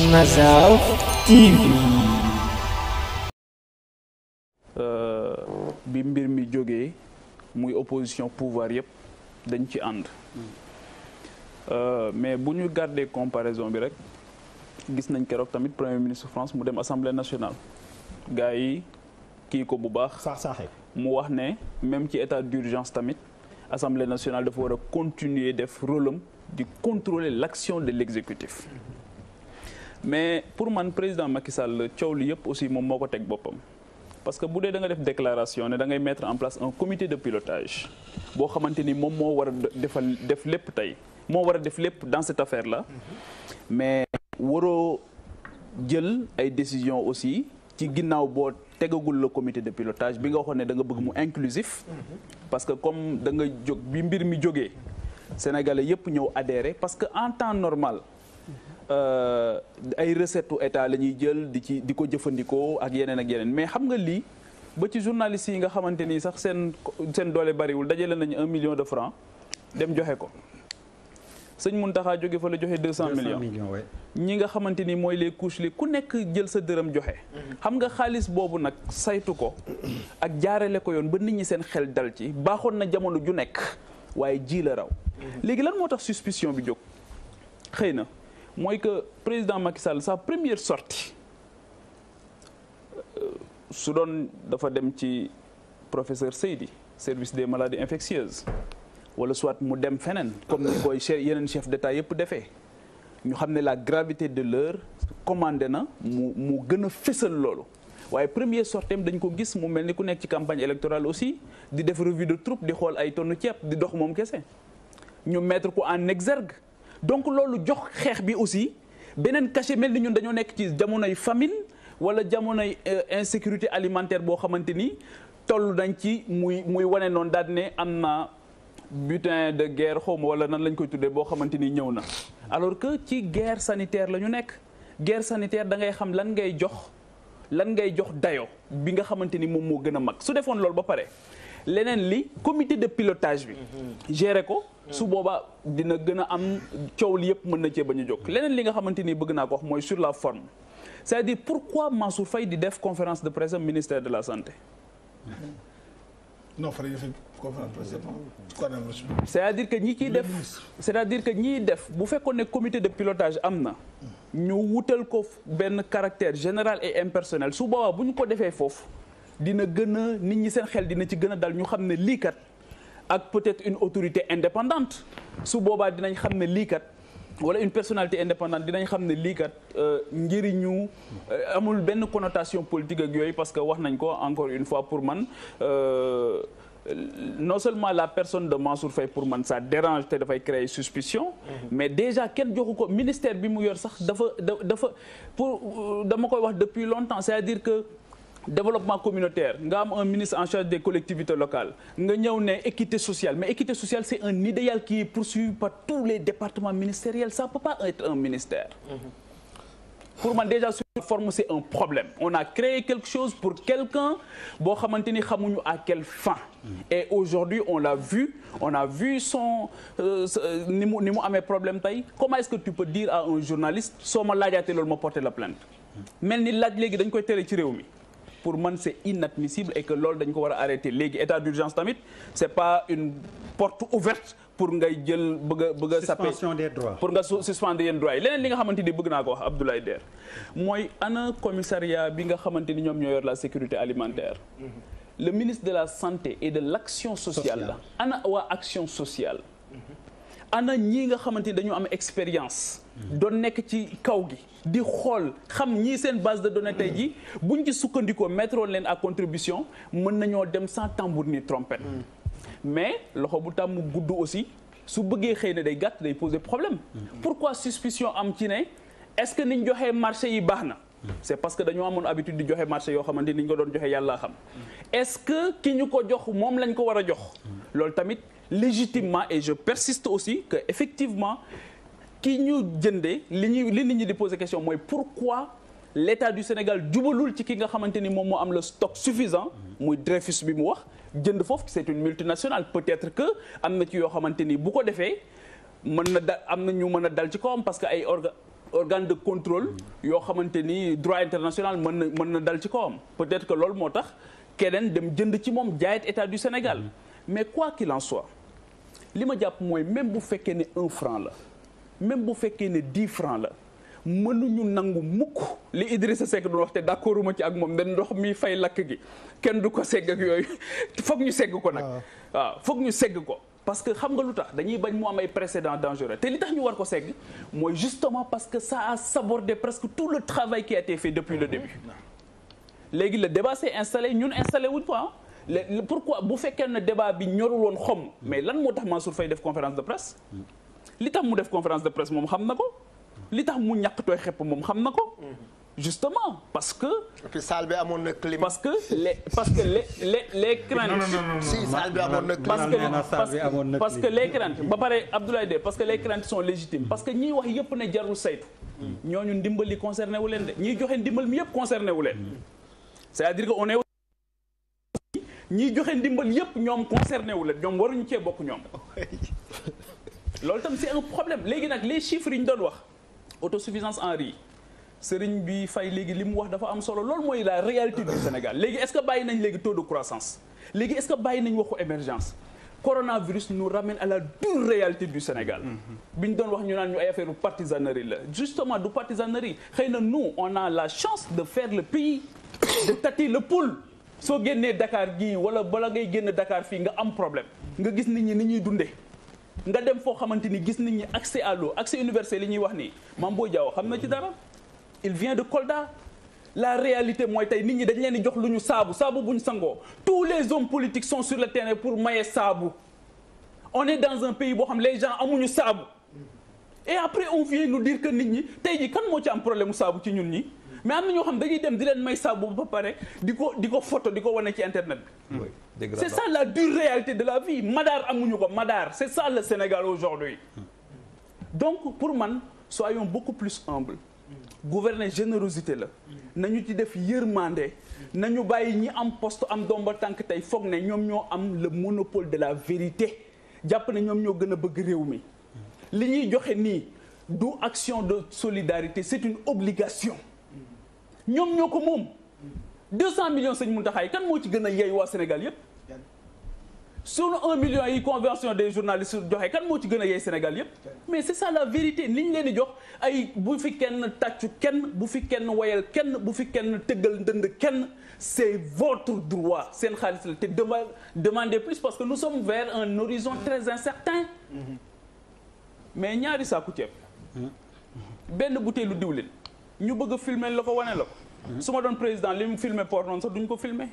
Mazao TV. bi mbir mi jógee muy opposition pouvoir yëpp dañ ci ànd mais bu ñu garder comparaison bi rek gis nañ keroog tamit premier ministre France mu dem assemblée nationale gars yi kii ko bu baax mu wax ne même ci état d'urgence tamit assemblée nationale dafa war a continuer def rôle am di contrôler l'action de l'exécutif mais pour man président Macky Sall coow li yëpp aussi moom moo ko teg boppam parce que bu dee da nga def déclaration ne da ngay mettre en place un comité de pilotage boo xamante ni moom moo war a def lépp tey moo war a def lépp dans cette affaire là mais waroo jël ay décisions aussi ci ginnaaw boo tegagul le comité de pilotage bi nga waxoon ne da nga bëgg mu inclusif parce que comme da nga jóg bi mbir mi jógee sénégalais yëpp ñëw adhéré parce que en temps normal ay recettes état la ñuy jël di ko jëfandikoo ak yeneen mais xam nga lii ba ci journalistes yi nga xamante ni sax seen doole bariwul dajale nañu 1 million de francs dem joxe ko sëñ Mountakha jóge fa la joxe 200 millions ñi nga xamante ni mooy les couches li ku nekk jël sa dërëm joxe xam nga xaalis boobu nag saytu ko ak jaarale ko yoon ba nit ñi seen xel dal ci baaxoon na jamono ju nekk waaye ji la raw léegi lan moo tax suspicion bi jóg xëy na mooy que président Macky Sall sa première sortie su doon dafa dem ci professeur Seydi service des maladies infectieuses wala soit mu dem feneen comme ni koy yeneen chef d'état yëpp defee ñu xam ne la gravité de l'heure commandé na mu gën a fësal loolu waaye premier sortem dañ ko gis mu mel ni ku nekk ci campagne électorale aussi di def revue de troupe di xool ay tonnu ceeb di dox moom kese ñu mettre ko en exergue donc loolu jox xeex bi aussi beneen cachet mel ni ñun dañoo nekk ci jamonoy famine wala jamonoy insécurité alimentaire boo xamante ni toll nañ ci muy wane noonu daal ne am na butin de guerre xawma wala nan lañ koy tuddee boo xamante ni ñëw na alors que ci guerre sanitaire la ñu nekk guerre sanitaire da ngay xam lan ngay jox dayo bi nga xamante ni moom moo gën a mag su defoon loolu ba pare leneen li comité de pilotage bi gérer ko su boobaa dina gën a am coow li yëpp mën na cee bañ a jóg leneen li nga xamante ni bëgg naa ko wax mooy sur la forme c'est-à-dire pourquoi Mansour Faye di def conférence de presse am ministère de la santé non fa conférence de presse c'est-à-dire que ñiy def bu fekkoon ne comité de pilotage am na ñu wutal ko benn caractère général et impersonnel su boobaa bu ñu ko defee foofu dina gën a nit ñi seen xel dina ci gën a dal ñu xam ne lii kat ak peut-être une autorité indépendante su boobaa dinañ xam ne lii kat wala une personnalité indépendante dinañ xam ne lii kat njëriñu amul benn connotation politique ak yooyu parce que wax nañ ko encore une fois pour man non seulement la personne de Mansour Faye pour man ça dérange te dafay créer suspicion mais déjà kenn joxu ko ministère bi mu yor sax dafa dama koy wax depuis longtemps c'est-à-dire que développement communautaire nga am un ministre en charge des collectivités locales nga ñëw ne équité sociale mais équité sociale c'est un idéal qui est poursuivi par tous les départements ministériels ça peut pas être un ministère pour man déjà sur la forme c'est un problème on a créé quelque chose pour quelqu'un boo xamante ni xamuñu à quelle fin et aujourd'hui on a vu son ni mu amee problème tey comment est-ce que tu peux dire à un journaliste soo ma laajaatee loolu ma porter la plainte mel ni laaj léegi dañ koy tere ci réew mi pour man c'est inadmissible et que loolu dañ ko war a arrêter léegi état d'urgence tamit c'est pas une porte ouverte pour ngay jël bëgg a saper suspension des droits pour nga suspendre yenn droits yi leneen li nga xamante ni bëgg naa ko wax Abdoulaye Der mooy ana commissariat bi nga xamante ni ñoom ñoo yor la sécurité alimentaire le ministre de la santé et de l'action sociale la ana waa action sociale ana ñii nga xamante ni dañu am expérience doon nekk ci kaw gi di xool xam ñii seen base de données tey ji buñ ci sukkandikoo mettre leen à contribution mën nañoo dem sans tambour ni trompette mais loxo bu tàmm gudd aussi su bëggee xëy na day gàtt day poser problème pourquoi suspicion am ci ne est-ce que niñ joxee marché yi baax na c'est parce que dañoo amoon habitude di joxe marché yoo xamante ni ñu ko doon joxe yàlla xam est-ce que ki ñu ko jox moom lañ ko war a jox loolu tamit légitimement et je persiste aussi que effectivement ki ñu jëndee li nit ñi di poser question mooy pourquoi l'État du Sénégal jubalul ci ki nga xamante ni moom moo am le stock suffisant muy Dreyfus bi mu wax jënd foofu c'est une multinationale peut-être que am na ci yoo xamante ni bu ko defee mën na am na ñu mën a dal ci kawam parce que ay organe de contrôle yoo xamante ni droit international mën na dal ci kawam peut-être que loolu moo tax keneen dem jënd ci moom jaayet état du Sénégal mais quoi qu'il en soit li ma jàpp mooy même bu fekkee ne 1 franc la même bu fekkee ne 10 francs la mënuñu nangu mukk li Idrissa Seck doon wax te d'accorduma ci ak moom ne ndox mi fay lakk gi kenn du ko segg ak yooyu foog ñu segg ko nag waaw foog ñu segg ko parce que xam nga lu tax dañuy bañ mu am ay précédents dangereux te li tax ñu war ko segg mooy justement parce que ça a sabordé presque tout le travail qui a été fait depuis le début léegi le débat s'est installé ñun installé wuñ ko pourquoi bu fekkee ne débat bi ñorul woon xom mais lan moo tax Mansour Faye def conférence de presse li tax mu def conférence de presse moom xam na ko li tax mu ñàkk tooy xepp moom xam na ko justement parce que. et puis salle bi amoon na climat. parce que les craintes. si salle bi amoon na climat. parce que les craintes ba pare Abdoulaye Dé parce que les craintes sont légitimes parce que ñiy wax yëpp ne jarul saytu. ñooñu ndimbal li concerné wu leen de ñiy joxe ndimbal mi yëpp concerné wu leen. c'est-à-dire que on est ñiy joxe ndimbal yëpp ñoom concerné wu leen ñoom waruñu cee bokk ñoom. loolu tam c'est un problème léegi nag les chiffres yi ñu doon wax autosuffisance en riz. Serigne bi Faye léegi li mu wax dafa am solo loolu mooy la réalité du Sénégal léegi est-ce que bàyyi nañ léegi taux de croissance léegi est-ce que bàyyi nañ waxu émergence coronavirus nous ramène à la dure réalité du Sénégal bi ñu doon wax ñu naan ñu ay affaire partisanerie la justement du partisanerie xëy na nous on a la chance de faire le pays de tâter le pouls soo génnee Dakar gii wala bala ngay génn Dakar fii nga am problème nga gis nit ñi ni ñuy dundee nga dem foo xamante ni gis nit ñi accès à l'eau accès universel li ñuy wax nii Mame Boye Diao xam na ci dara il vient de Kolda la réalité mooy tey nit ñi dañ leen di jox lu ñu saabu bu ñu sangoo tous les hommes politiques sont sur le terrain pour maye saabu on est dans un pays boo xam les gens amuñu saabu et après on vient nous dire que nit ñi tey jii kan moo ci am problème mu saabu ci ñun ñi mais am na ñoo xam dañuy dem di leen may saabu ba pare di ko photo di ko wane ci internet bi c'est ça la dure réalité de la vie Madar amuñu ko Madar c'est ça le Sénégal aujourd'hui donc pour man soyons beaucoup plus humbles gouverner générosité la nañu ci def yërmande nañu bàyyi ñi am poste am domba tànk tey foog ne ñoom ñoo am le monopole de la vérité jàpp ne ñoom ñoo gën a bëgg réew mi li ñuy joxe nii du action de solidarité c'est une obligation ñoom ñoo ko moom 200 millions sëñ Mountakha kan moo ci gën a yey waa Sénégal yépp sunu 1 million yi convention des journalistes joxe kan moo ci gën a yey Sénégal yépp mais c'est ça la vérité li ñu leen di jox ay bu fi kenn tàccu kenn bu fi kenn woyal kenn bu fi kenn tëggal ndënd kenn c'est votre droit seen xaalis la te demandez plus parce que nous sommes vers un horizon très incertain mais ñaari saaku ceeb benn butéelu diwlin ñu bëgg a filmer la ko wane la ko su ma doon président li mu filmer port noonu sax duñ ko filmer